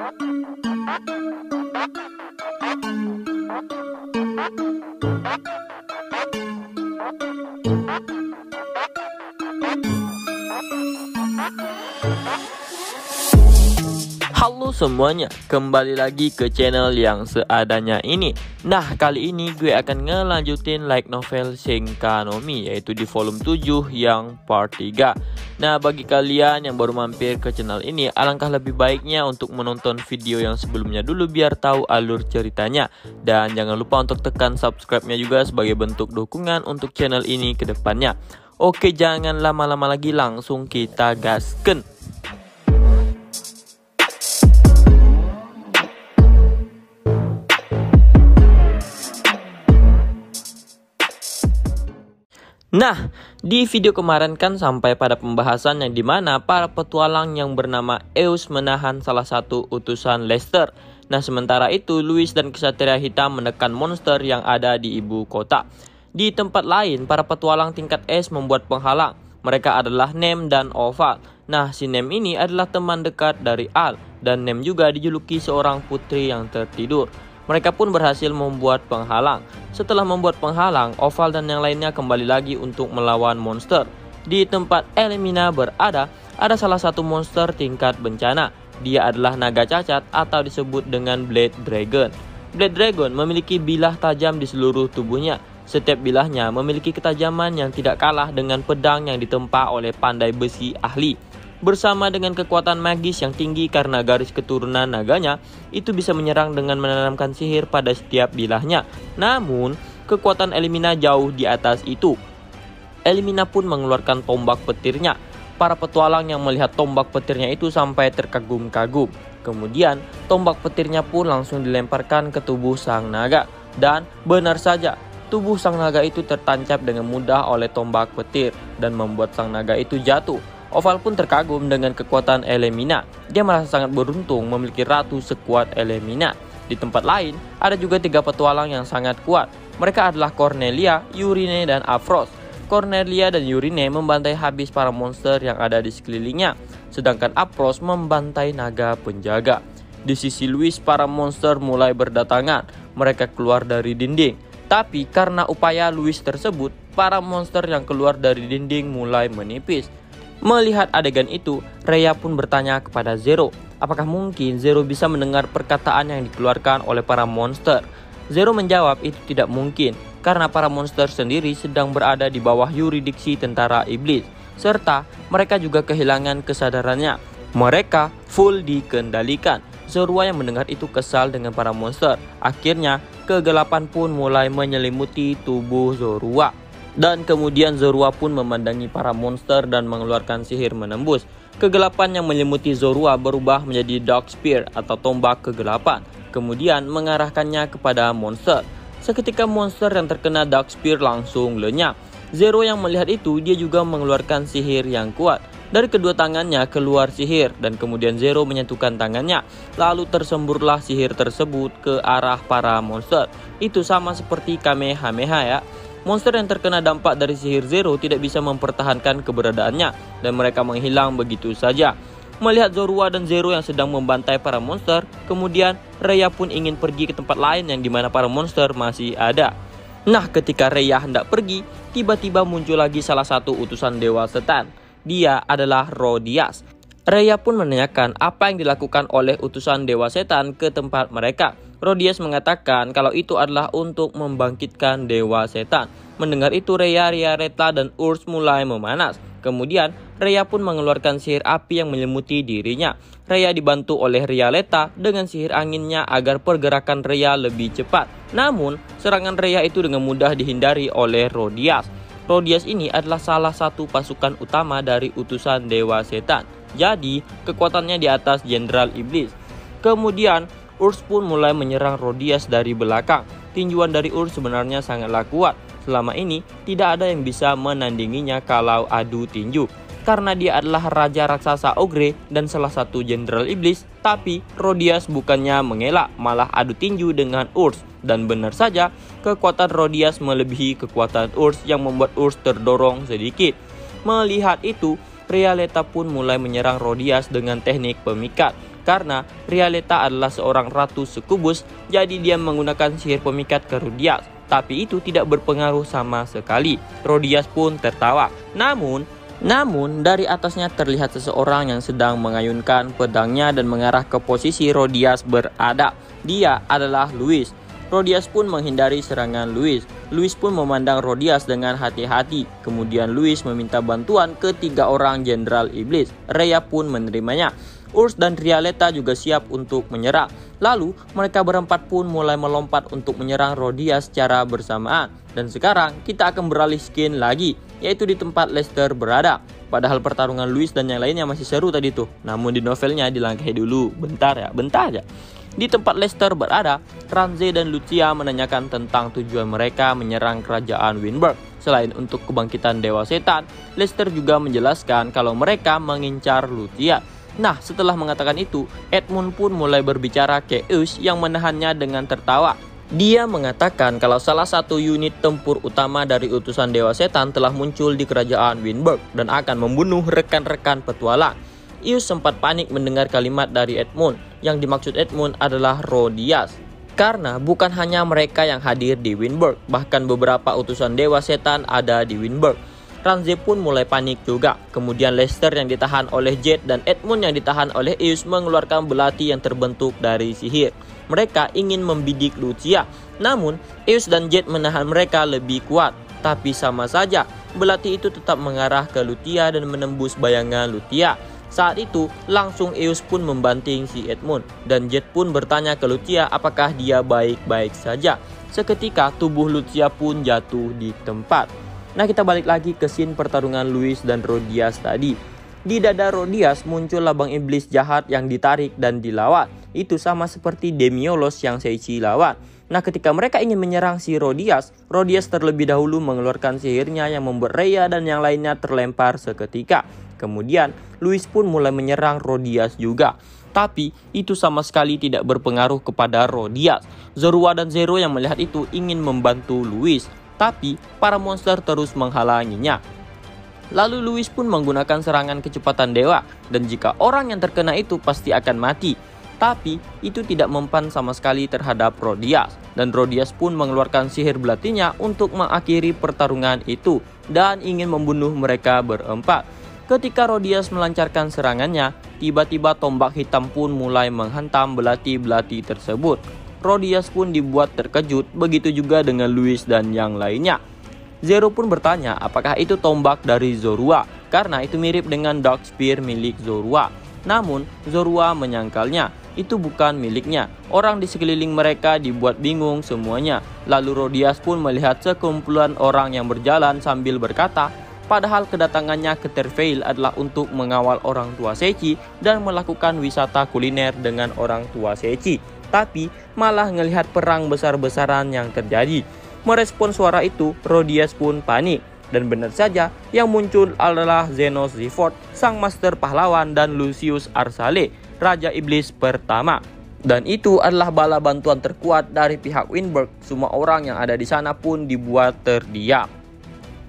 Halo semuanya, kembali lagi ke channel yang seadanya ini. Nah, kali ini gue akan ngelanjutin light novel Senka no Mi, yaitu di volume 7 yang part 3. Nah, bagi kalian yang baru mampir ke channel ini, alangkah lebih baiknya untuk menonton video yang sebelumnya dulu biar tahu alur ceritanya. Dan jangan lupa untuk tekan subscribe-nya juga sebagai bentuk dukungan untuk channel ini ke depannya. Oke, jangan lama-lama lagi, langsung kita gasken. Nah, di video kemarin kan sampai pada pembahasan yang dimana para petualang yang bernama Eus menahan salah satu utusan Lester. Nah, sementara itu Louis dan Kesatria Hitam menekan monster yang ada di ibu kota. Di tempat lain, para petualang tingkat S membuat penghalang. Mereka adalah Nem dan Oval. Nah, si Nem ini adalah teman dekat dari Al, dan Nem juga dijuluki seorang putri yang tertidur. Mereka pun berhasil membuat penghalang. Setelah membuat penghalang, Oval dan yang lainnya kembali lagi untuk melawan monster. Di tempat Elimina berada, ada salah satu monster tingkat bencana. Dia adalah naga cacat atau disebut dengan Blade Dragon. Blade Dragon memiliki bilah tajam di seluruh tubuhnya. Setiap bilahnya memiliki ketajaman yang tidak kalah dengan pedang yang ditempa oleh pandai besi ahli. Bersama dengan kekuatan magis yang tinggi karena garis keturunan naganya, itu bisa menyerang dengan menanamkan sihir pada setiap bilahnya. Namun, kekuatan Elimina jauh di atas itu. Elimina pun mengeluarkan tombak petirnya. Para petualang yang melihat tombak petirnya itu sampai terkagum-kagum. Kemudian, tombak petirnya pun langsung dilemparkan ke tubuh sang naga. Dan benar saja, tubuh sang naga itu tertancap dengan mudah oleh tombak petir dan membuat sang naga itu jatuh. Oval pun terkagum dengan kekuatan Elimina. Dia merasa sangat beruntung memiliki ratu sekuat Elimina. Di tempat lain, ada juga 3 petualang yang sangat kuat. Mereka adalah Cornelia, Yurine, dan Afros. Cornelia dan Yurine membantai habis para monster yang ada di sekelilingnya, sedangkan Afros membantai naga penjaga. Di sisi Louis, para monster mulai berdatangan. Mereka keluar dari dinding. Tapi karena upaya Louis tersebut, para monster yang keluar dari dinding mulai menipis. Melihat adegan itu, Rhea pun bertanya kepada Zero, apakah mungkin Zero bisa mendengar perkataan yang dikeluarkan oleh para monster. Zero menjawab itu tidak mungkin, karena para monster sendiri sedang berada di bawah yurisdiksi tentara iblis, serta mereka juga kehilangan kesadarannya. Mereka full dikendalikan. Zorua yang mendengar itu kesal dengan para monster. Akhirnya, kegelapan pun mulai menyelimuti tubuh Zorua. Dan kemudian Zorua pun memandangi para monster dan mengeluarkan sihir menembus. Kegelapan yang menyelimuti Zorua berubah menjadi Dark Spear atau tombak kegelapan. Kemudian mengarahkannya kepada monster. Seketika monster yang terkena Dark Spear langsung lenyap. Zero yang melihat itu, dia juga mengeluarkan sihir yang kuat. Dari kedua tangannya keluar sihir dan kemudian Zero menyentuhkan tangannya. Lalu tersemburlah sihir tersebut ke arah para monster. Itu sama seperti Kamehameha ya. Monster yang terkena dampak dari sihir Zero tidak bisa mempertahankan keberadaannya dan mereka menghilang begitu saja. Melihat Zorua dan Zero yang sedang membantai para monster, kemudian Rhea pun ingin pergi ke tempat lain yang dimana para monster masih ada. Nah, ketika Rhea hendak pergi, tiba-tiba muncul lagi salah satu utusan Dewa Setan. Dia adalah Rodias. Rhea pun menanyakan apa yang dilakukan oleh utusan Dewa Setan ke tempat mereka. Rodias mengatakan kalau itu adalah untuk membangkitkan Dewa Setan. Mendengar itu Rhea, Reta, dan Urs mulai memanas. Kemudian Rhea pun mengeluarkan sihir api yang menyelimuti dirinya. Rhea dibantu oleh Reta dengan sihir anginnya agar pergerakan Rhea lebih cepat. Namun serangan Rhea itu dengan mudah dihindari oleh Rodias. Rodias ini adalah salah satu pasukan utama dari utusan Dewa Setan. Jadi kekuatannya di atas Jenderal Iblis. Kemudian Urs pun mulai menyerang Rodias dari belakang. Tinjuan dari Urs sebenarnya sangatlah kuat. Selama ini tidak ada yang bisa menandinginya kalau adu tinju. Karena dia adalah Raja Raksasa Ogre dan salah satu Jenderal Iblis. Tapi Rodias bukannya mengelak, malah adu tinju dengan Urs. Dan benar saja, kekuatan Rodias melebihi kekuatan Urs yang membuat Urs terdorong sedikit. Melihat itu, Rhea pun mulai menyerang Rodias dengan teknik pemikat. karena Rialeta adalah seorang ratu sekubus, jadi dia menggunakan sihir pemikat ke Rodias. Tapi itu tidak berpengaruh sama sekali. Rodias pun tertawa. Namun dari atasnya terlihat seseorang yang sedang mengayunkan pedangnya dan mengarah ke posisi Rodias berada. Dia adalah Louis. Rodias pun menghindari serangan Louis. Louis pun memandang Rodias dengan hati-hati. Kemudian Louis meminta bantuan ke 3 orang jenderal iblis. Rhea pun menerimanya. Urs dan Rialeta juga siap untuk menyerang. Lalu mereka berempat pun mulai melompat untuk menyerang Rodias secara bersamaan. Dan sekarang kita akan beralih skin lagi, yaitu di tempat Lester berada. Padahal pertarungan Louis dan yang lainnya masih seru tadi tuh. Namun di novelnya dilangkahi dulu. Bentar aja. Di tempat Lester berada, Ranze dan Lucia menanyakan tentang tujuan mereka menyerang kerajaan Winberg. Selain untuk kebangkitan Dewa Setan, Lester juga menjelaskan kalau mereka mengincar Lucia. Nah, setelah mengatakan itu, Edmund pun mulai berbicara ke Eus yang menahannya dengan tertawa. Dia mengatakan kalau salah satu unit tempur utama dari utusan Dewa Setan telah muncul di kerajaan Winberg dan akan membunuh rekan-rekan petualang. Eus sempat panik mendengar kalimat dari Edmund. Yang dimaksud Edmund adalah Rodias. Karena bukan hanya mereka yang hadir di Winberg, bahkan beberapa utusan Dewa Setan ada di Winberg. Ranze pun mulai panik juga. Kemudian Lester yang ditahan oleh Jet dan Edmund yang ditahan oleh Eus mengeluarkan belati yang terbentuk dari sihir. Mereka ingin membidik Lucia. Namun Eus dan Jet menahan mereka lebih kuat. Tapi sama saja, belati itu tetap mengarah ke Lucia dan menembus bayangan Lucia. Saat itu langsung Eus pun membanting si Edmund. Dan Jet pun bertanya ke Lucia apakah dia baik-baik saja. Seketika tubuh Lucia pun jatuh di tempat. Nah, kita balik lagi ke scene pertarungan Louis dan Rodias tadi. Di dada Rodias muncul labang iblis jahat yang ditarik dan dilawan. Itu sama seperti Demiolos yang Seichi lawan. Nah, ketika mereka ingin menyerang si Rodias, Rodias terlebih dahulu mengeluarkan sihirnya yang membuat Rhea dan yang lainnya terlempar seketika. Kemudian Louis pun mulai menyerang Rodias juga. Tapi itu sama sekali tidak berpengaruh kepada Rodias. Zorua dan Zero yang melihat itu ingin membantu Louis. Tapi para monster terus menghalanginya. Lalu Louis pun menggunakan serangan kecepatan dewa. Dan jika orang yang terkena itu pasti akan mati. Tapi itu tidak mempan sama sekali terhadap Rodias. Dan Rodias pun mengeluarkan sihir belatinya untuk mengakhiri pertarungan itu. Dan ingin membunuh mereka berempat. Ketika Rodias melancarkan serangannya, tiba-tiba tombak hitam pun mulai menghantam belati-belati tersebut. Rodias pun dibuat terkejut, begitu juga dengan Louis dan yang lainnya. Zero pun bertanya apakah itu tombak dari Zorua, karena itu mirip dengan Dark Spear milik Zorua. Namun Zorua menyangkalnya, itu bukan miliknya. Orang di sekeliling mereka dibuat bingung semuanya. Lalu Rodias pun melihat sekumpulan orang yang berjalan sambil berkata, padahal kedatangannya ke Terveil adalah untuk mengawal orang tua Seichi dan melakukan wisata kuliner dengan orang tua Seichi. Tapi malah melihat perang besar-besaran yang terjadi. Merespon suara itu, Rodias pun panik. Dan benar saja, yang muncul adalah Zenos Zifort, sang master pahlawan, dan Lucius Arsale, Raja Iblis pertama. Dan itu adalah bala bantuan terkuat dari pihak Winberg. Semua orang yang ada di sana pun dibuat terdiam.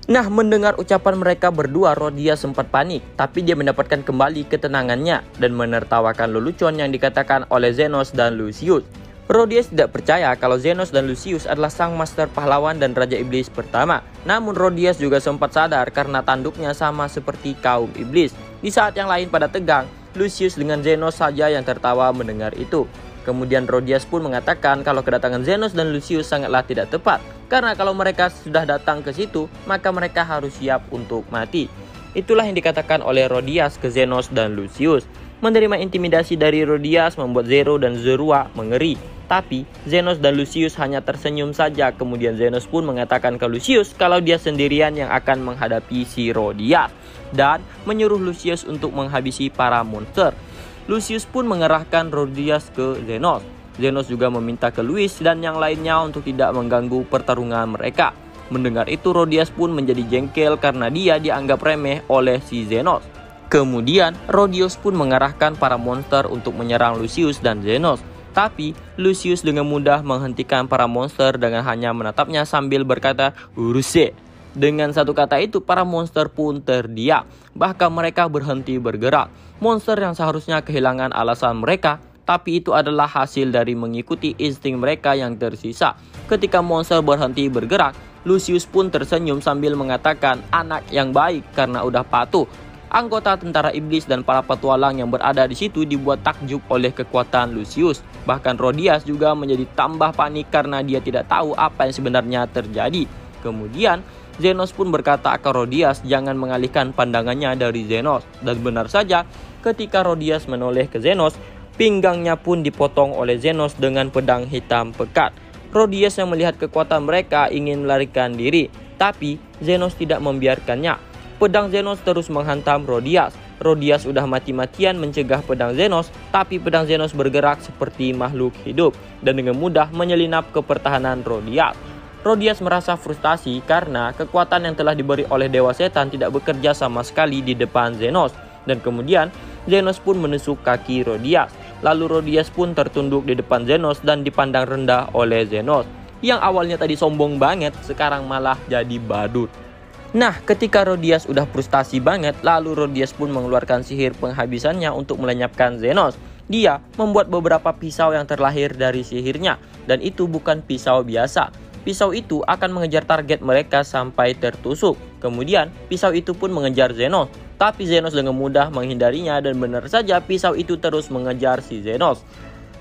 Nah, mendengar ucapan mereka berdua, Rodias sempat panik, tapi dia mendapatkan kembali ketenangannya dan menertawakan lelucon yang dikatakan oleh Zenos dan Lucius. Rodias tidak percaya kalau Zenos dan Lucius adalah sang master pahlawan dan Raja Iblis pertama. Namun Rodias juga sempat sadar karena tanduknya sama seperti kaum iblis. Di saat yang lain pada tegang, Lucius dengan Zenos saja yang tertawa mendengar itu. Kemudian Rodias pun mengatakan kalau kedatangan Zenos dan Lucius sangatlah tidak tepat. Karena kalau mereka sudah datang ke situ, maka mereka harus siap untuk mati. Itulah yang dikatakan oleh Rodias ke Zenos dan Lucius. Menerima intimidasi dari Rodias membuat Zero dan Zorua mengeri. Tapi Zenos dan Lucius hanya tersenyum saja. Kemudian Zenos pun mengatakan ke Lucius kalau dia sendirian yang akan menghadapi si Rodias. Dan menyuruh Lucius untuk menghabisi para monster. Lucius pun mengerahkan Rodias ke Zenos. Zenos juga meminta ke Louis dan yang lainnya untuk tidak mengganggu pertarungan mereka. Mendengar itu Rodias pun menjadi jengkel karena dia dianggap remeh oleh si Zenos. Kemudian Rodias pun mengarahkan para monster untuk menyerang Lucius dan Zenos. Tapi Lucius dengan mudah menghentikan para monster dengan hanya menatapnya sambil berkata, "Uruse." Dengan satu kata itu, para monster pun terdiam. Bahkan mereka berhenti bergerak. Monster yang seharusnya kehilangan alasan mereka, tapi itu adalah hasil dari mengikuti insting mereka yang tersisa. Ketika monster berhenti bergerak, Lucius pun tersenyum sambil mengatakan anak yang baik karena udah patuh. Anggota tentara iblis dan para petualang yang berada di situ dibuat takjub oleh kekuatan Lucius. Bahkan Rhodias juga menjadi tambah panik karena dia tidak tahu apa yang sebenarnya terjadi. Kemudian Zenos pun berkata ke Rhodias jangan mengalihkan pandangannya dari Zenos. Dan benar saja, ketika Rhodias menoleh ke Zenos, pinggangnya pun dipotong oleh Zenos dengan pedang hitam pekat. Rhodias yang melihat kekuatan mereka ingin melarikan diri, tapi Zenos tidak membiarkannya. Pedang Zenos terus menghantam Rhodias. Rhodias sudah mati-matian mencegah pedang Zenos, tapi pedang Zenos bergerak seperti makhluk hidup dan dengan mudah menyelinap ke pertahanan Rhodias. Rhodias merasa frustasi karena kekuatan yang telah diberi oleh Dewa Setan tidak bekerja sama sekali di depan Zenos. Dan kemudian Zenos pun menusuk kaki Rhodias. Lalu Rhodias pun tertunduk di depan Zenos dan dipandang rendah oleh Zenos. Yang awalnya tadi sombong banget, sekarang malah jadi badut. Nah, ketika Rhodias udah frustasi banget, lalu Rhodias pun mengeluarkan sihir penghabisannya untuk melenyapkan Zenos. Dia membuat beberapa pisau yang terlahir dari sihirnya, dan itu bukan pisau biasa. Pisau itu akan mengejar target mereka sampai tertusuk. Kemudian, pisau itu pun mengejar Zenos, tapi Zenos dengan mudah menghindarinya dan benar saja pisau itu terus mengejar si Zenos.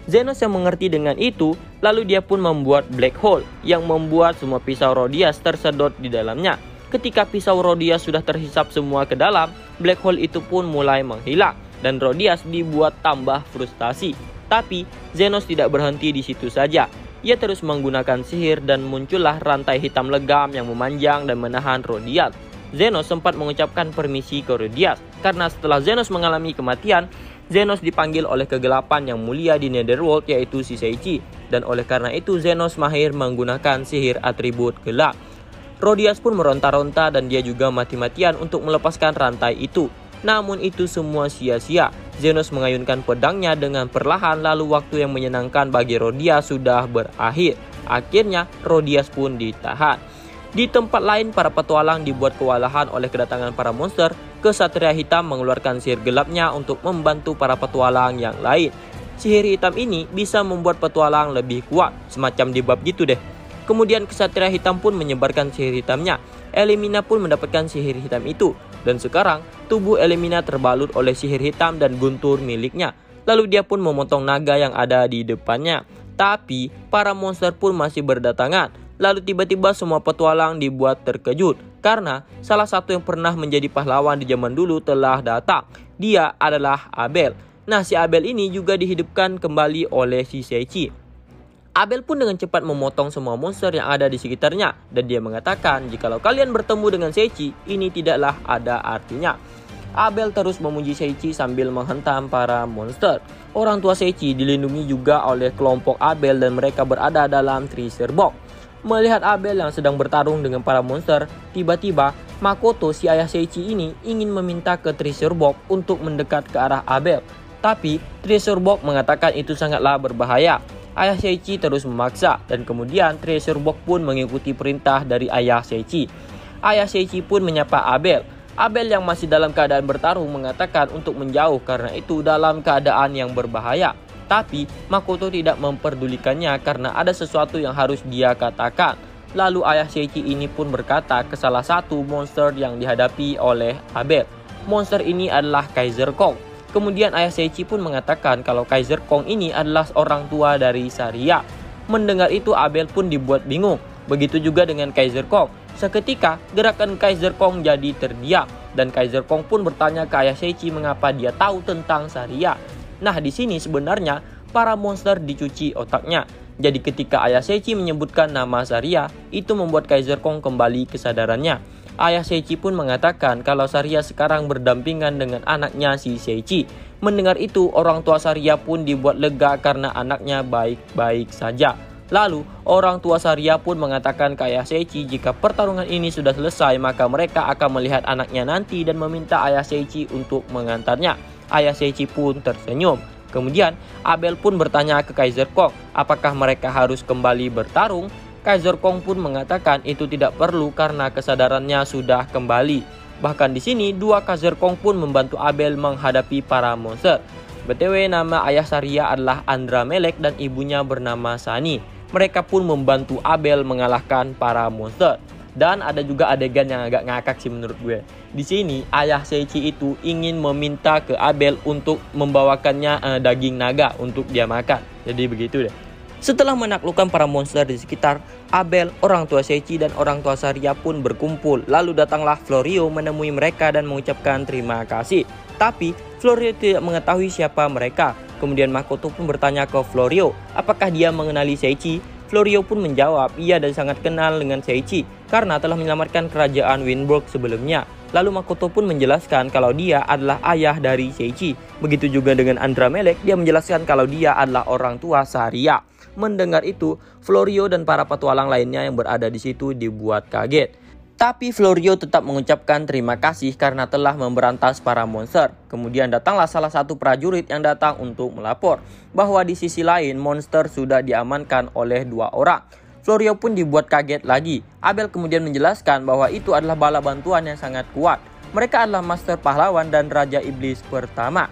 Zenos yang mengerti dengan itu, lalu dia pun membuat black hole yang membuat semua pisau Rhodias tersedot di dalamnya. Ketika pisau Rhodias sudah terhisap semua ke dalam, black hole itu pun mulai menghilang dan Rhodias dibuat tambah frustasi. Tapi Zenos tidak berhenti di situ saja. Ia terus menggunakan sihir dan muncullah rantai hitam legam yang memanjang dan menahan Rhodias. Zenos sempat mengucapkan permisi ke Rhodias karena setelah Zenos mengalami kematian, Zenos dipanggil oleh kegelapan yang mulia di Netherworld yaitu si Seichi, dan oleh karena itu Zenos mahir menggunakan sihir atribut gelap. Rhodias pun meronta-ronta dan dia juga mati-matian untuk melepaskan rantai itu. Namun itu semua sia-sia. Zenos mengayunkan pedangnya dengan perlahan lalu waktu yang menyenangkan bagi Rhodias sudah berakhir. Akhirnya Rhodias pun ditahan. Di tempat lain para petualang dibuat kewalahan oleh kedatangan para monster. Kesatria hitam mengeluarkan sihir gelapnya untuk membantu para petualang yang lain. Sihir hitam ini bisa membuat petualang lebih kuat, semacam di bab gitu deh. Kemudian kesatria hitam pun menyebarkan sihir hitamnya. Elimina pun mendapatkan sihir hitam itu. Dan sekarang tubuh Elimina terbalut oleh sihir hitam dan guntur miliknya. Lalu dia pun memotong naga yang ada di depannya. Tapi para monster pun masih berdatangan. Lalu tiba-tiba semua petualang dibuat terkejut. Karena salah satu yang pernah menjadi pahlawan di zaman dulu telah datang. Dia adalah Abel. Nah, si Abel ini juga dihidupkan kembali oleh si Seichi. Abel pun dengan cepat memotong semua monster yang ada di sekitarnya. Dan dia mengatakan, jikalau kalian bertemu dengan Seichi, ini tidaklah ada artinya. Abel terus memuji Seichi sambil menghentam para monster. Orang tua Seichi dilindungi juga oleh kelompok Abel dan mereka berada dalam treasure box. Melihat Abel yang sedang bertarung dengan para monster, tiba-tiba Makoto si ayah Seichi ini ingin meminta ke treasure box untuk mendekat ke arah Abel. Tapi treasure box mengatakan itu sangatlah berbahaya. Ayah Seichi terus memaksa dan kemudian treasure box pun mengikuti perintah dari ayah Seichi. Ayah Seichi pun menyapa Abel. Abel yang masih dalam keadaan bertarung mengatakan untuk menjauh karena itu dalam keadaan yang berbahaya. Tapi Makoto tidak memperdulikannya karena ada sesuatu yang harus dia katakan. Lalu ayah Seichi ini pun berkata ke salah satu monster yang dihadapi oleh Abel. Monster ini adalah Kaiser Kong. Kemudian ayah Seichi pun mengatakan kalau Kaiser Kong ini adalah orang tua dari Saria. Mendengar itu Abel pun dibuat bingung. Begitu juga dengan Kaiser Kong. Seketika gerakan Kaiser Kong jadi terdiam. Dan Kaiser Kong pun bertanya ke ayah Seichi mengapa dia tahu tentang Saria. Nah, di sini sebenarnya para monster dicuci otaknya. Jadi ketika ayah Seichi menyebutkan nama Saria, itu membuat Kaiser Kong kembali kesadarannya. Ayah Seichi pun mengatakan kalau Saria sekarang berdampingan dengan anaknya si Seichi. Mendengar itu, orang tua Saria pun dibuat lega karena anaknya baik-baik saja. Lalu, orang tua Saria pun mengatakan ke ayah Seichi jika pertarungan ini sudah selesai, maka mereka akan melihat anaknya nanti dan meminta ayah Seichi untuk mengantarnya. Ayah Seichi pun tersenyum. Kemudian, Abel pun bertanya ke Kaiser Kong, apakah mereka harus kembali bertarung? Kaiser Kong pun mengatakan itu tidak perlu karena kesadarannya sudah kembali. Bahkan di sini dua Kaiser Kong pun membantu Abel menghadapi para monster. BTW nama ayah Saria adalah Andramelek dan ibunya bernama Sani. Mereka pun membantu Abel mengalahkan para monster. Dan ada juga adegan yang agak ngakak sih menurut gue. Di sini ayah Seichi itu ingin meminta ke Abel untuk membawakannya daging naga untuk dia makan. Jadi begitu deh. Setelah menaklukkan para monster di sekitar, Abel, orang tua Seichi dan orang tua Saria pun berkumpul. Lalu datanglah Florio menemui mereka dan mengucapkan terima kasih. Tapi Florio tidak mengetahui siapa mereka. Kemudian Makoto pun bertanya ke Florio, apakah dia mengenali Seichi? Florio pun menjawab, ia dan sangat kenal dengan Seichi karena telah menyelamatkan kerajaan Winburg sebelumnya. Lalu Makoto pun menjelaskan kalau dia adalah ayah dari Seichi. Begitu juga dengan Andramelek, dia menjelaskan kalau dia adalah orang tua Saria. Mendengar itu, Florio dan para petualang lainnya yang berada di situ dibuat kaget. Tapi Florio tetap mengucapkan terima kasih karena telah memberantas para monster. Kemudian datanglah salah satu prajurit yang datang untuk melapor bahwa di sisi lain monster sudah diamankan oleh dua orang. Florio pun dibuat kaget lagi. Abel kemudian menjelaskan bahwa itu adalah bala bantuan yang sangat kuat. Mereka adalah master pahlawan dan raja iblis pertama.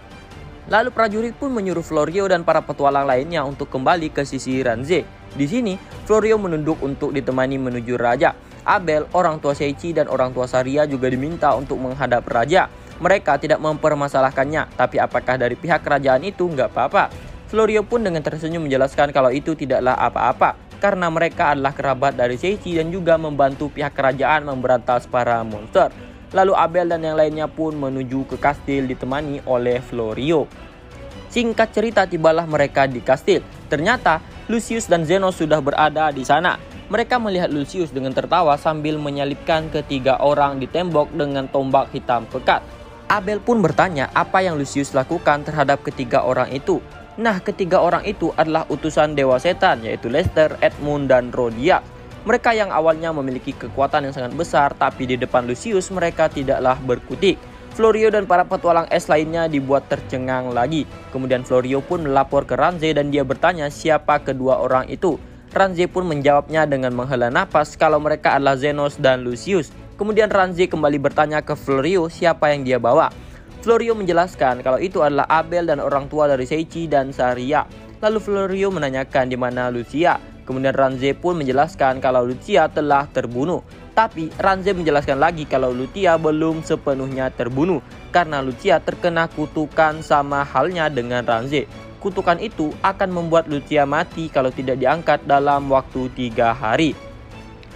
Lalu prajurit pun menyuruh Florio dan para petualang lainnya untuk kembali ke sisi Ranze. Di sini Florio menunduk untuk ditemani menuju raja. Abel, orang tua Seichi dan orang tua Saria juga diminta untuk menghadap raja. Mereka tidak mempermasalahkannya, tapi apakah dari pihak kerajaan itu nggak apa-apa. Florio pun dengan tersenyum menjelaskan kalau itu tidaklah apa-apa, karena mereka adalah kerabat dari Seichi dan juga membantu pihak kerajaan memberantas para monster. Lalu Abel dan yang lainnya pun menuju ke kastil ditemani oleh Florio. Singkat cerita, tibalah mereka di kastil. Ternyata Lucius dan Zenos sudah berada di sana. Mereka melihat Lucius dengan tertawa sambil menyalipkan ketiga orang di tembok dengan tombak hitam pekat. Abel pun bertanya apa yang Lucius lakukan terhadap ketiga orang itu. Nah, ketiga orang itu adalah utusan Dewa Setan, yaitu Lester, Edmund, dan Rodiak. Mereka yang awalnya memiliki kekuatan yang sangat besar, tapi di depan Lucius mereka tidaklah berkutik. Florio dan para petualang es lainnya dibuat tercengang lagi. Kemudian Florio pun melapor ke Ranze dan dia bertanya siapa kedua orang itu. Ranze pun menjawabnya dengan menghela napas kalau mereka adalah Zenos dan Lucius. Kemudian Ranze kembali bertanya ke Florio siapa yang dia bawa. Florio menjelaskan kalau itu adalah Abel dan orang tua dari Seichi dan Saria. Lalu Florio menanyakan di mana Lucia. Kemudian Ranze pun menjelaskan kalau Lucia telah terbunuh. Tapi Ranze menjelaskan lagi kalau Lucia belum sepenuhnya terbunuh karena Lucia terkena kutukan sama halnya dengan Ranze. Kutukan itu akan membuat Lucia mati kalau tidak diangkat dalam waktu 3 hari.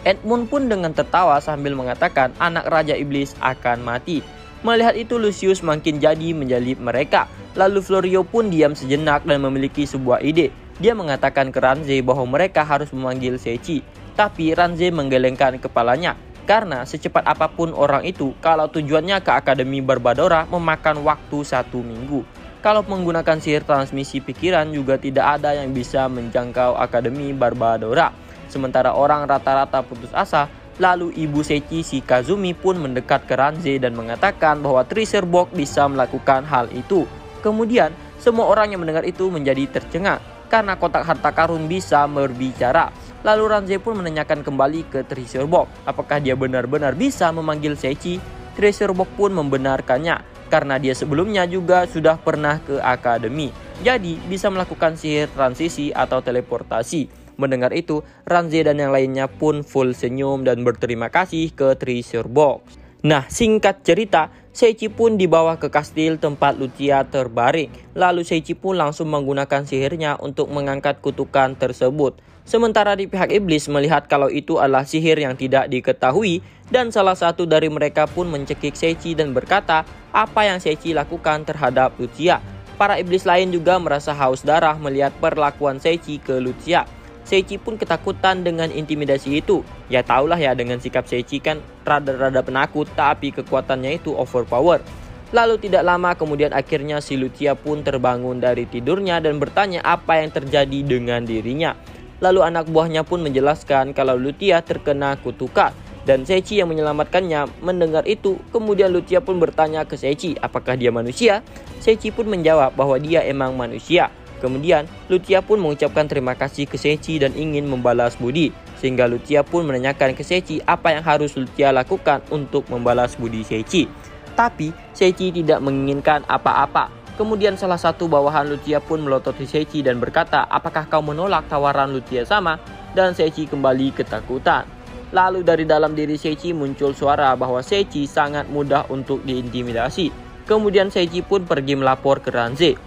Edmund pun dengan tertawa sambil mengatakan anak Raja Iblis akan mati. Melihat itu Lucius makin jadi menjalib mereka. Lalu Florio pun diam sejenak dan memiliki sebuah ide. Dia mengatakan ke Ranze bahwa mereka harus memanggil Seichi. Tapi Ranze menggelengkan kepalanya. Karena secepat apapun orang itu, kalau tujuannya ke Akademi Barbadora memakan waktu 1 minggu. Kalau menggunakan sihir transmisi pikiran juga tidak ada yang bisa menjangkau Akademi Barbadora. Sementara orang rata-rata putus asa. Lalu ibu Seichi si Kazumi pun mendekat ke Ranze dan mengatakan bahwa Treasure Box bisa melakukan hal itu. Kemudian semua orang yang mendengar itu menjadi tercengang karena kotak harta karun bisa berbicara. Lalu Ranze pun menanyakan kembali ke Treasure Box apakah dia benar-benar bisa memanggil Seichi. Treasure Box pun membenarkannya karena dia sebelumnya juga sudah pernah ke akademi. Jadi bisa melakukan sihir transisi atau teleportasi. Mendengar itu, Ranze dan yang lainnya pun full senyum dan berterima kasih ke Treasure Box. Nah, singkat cerita, Seichi pun dibawa ke kastil tempat Lucia terbaring. Lalu Seichi pun langsung menggunakan sihirnya untuk mengangkat kutukan tersebut. Sementara di pihak iblis melihat kalau itu adalah sihir yang tidak diketahui dan salah satu dari mereka pun mencekik Seichi dan berkata apa yang Seichi lakukan terhadap Lucia. Para iblis lain juga merasa haus darah melihat perlakuan Seichi ke Lucia. Seichi pun ketakutan dengan intimidasi itu. Ya tahulah ya dengan sikap Seichi kan rada-rada penakut tapi kekuatannya itu overpower. Lalu tidak lama kemudian akhirnya si Lucia pun terbangun dari tidurnya dan bertanya apa yang terjadi dengan dirinya. Lalu anak buahnya pun menjelaskan kalau Lucia terkena kutukan. Dan Seichi yang menyelamatkannya. Mendengar itu kemudian Lucia pun bertanya ke Seichi apakah dia manusia. Seichi pun menjawab bahwa dia emang manusia. Kemudian Lucia pun mengucapkan terima kasih ke Seichi dan ingin membalas budi. sehingga Lucia pun menanyakan ke Seichi apa yang harus Lucia lakukan untuk membalas budi Seichi. Tapi Seichi tidak menginginkan apa-apa. Kemudian salah satu bawahan Lucia pun melototi Seichi dan berkata, apakah kau menolak tawaran Lucia sama? Dan Seichi kembali ketakutan. Lalu dari dalam diri Seichi muncul suara bahwa Seichi sangat mudah untuk diintimidasi. Kemudian Seichi pun pergi melapor ke Ranze.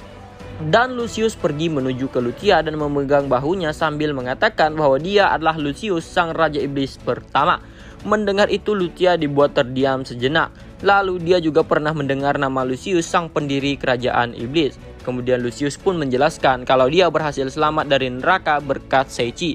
Dan Lucius pergi menuju ke Lucia dan memegang bahunya sambil mengatakan bahwa dia adalah Lucius, sang Raja Iblis pertama. Mendengar itu Lucia dibuat terdiam sejenak. Lalu dia juga pernah mendengar nama Lucius, sang pendiri kerajaan iblis. Kemudian Lucius pun menjelaskan kalau dia berhasil selamat dari neraka berkat Seichi.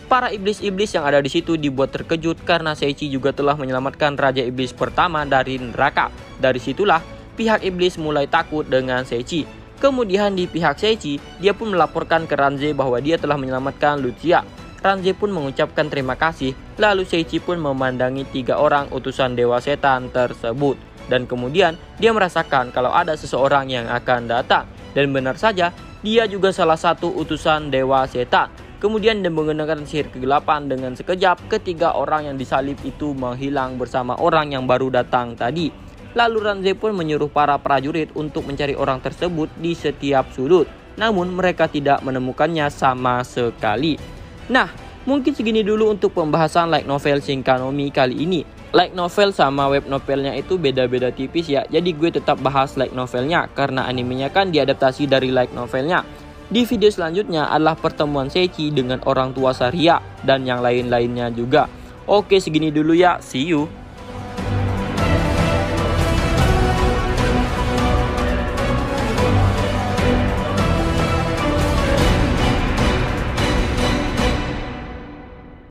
Para iblis-iblis yang ada di situ dibuat terkejut karena Seichi juga telah menyelamatkan Raja Iblis pertama dari neraka. Dari situlah pihak iblis mulai takut dengan Seichi. Kemudian di pihak Seichi, dia pun melaporkan ke Ranze bahwa dia telah menyelamatkan Lucia. Ranze pun mengucapkan terima kasih, lalu Seichi pun memandangi 3 orang utusan Dewa Setan tersebut. Dan kemudian dia merasakan kalau ada seseorang yang akan datang. Dan benar saja, dia juga salah satu utusan Dewa Setan. Kemudian dia menggunakan sihir kegelapan dengan sekejap, ketiga orang yang disalib itu menghilang bersama orang yang baru datang tadi. Lalu Ranze pun menyuruh para prajurit untuk mencari orang tersebut di setiap sudut. Namun mereka tidak menemukannya sama sekali. Nah, mungkin segini dulu untuk pembahasan light novel Shinkanomi kali ini. Light novel sama web novelnya itu beda-beda tipis ya. Jadi gue tetap bahas light novelnya karena animenya kan diadaptasi dari light novelnya. Di video selanjutnya adalah pertemuan Seichi dengan orang tua Saria dan yang lain-lainnya juga. Oke, segini dulu ya. See you.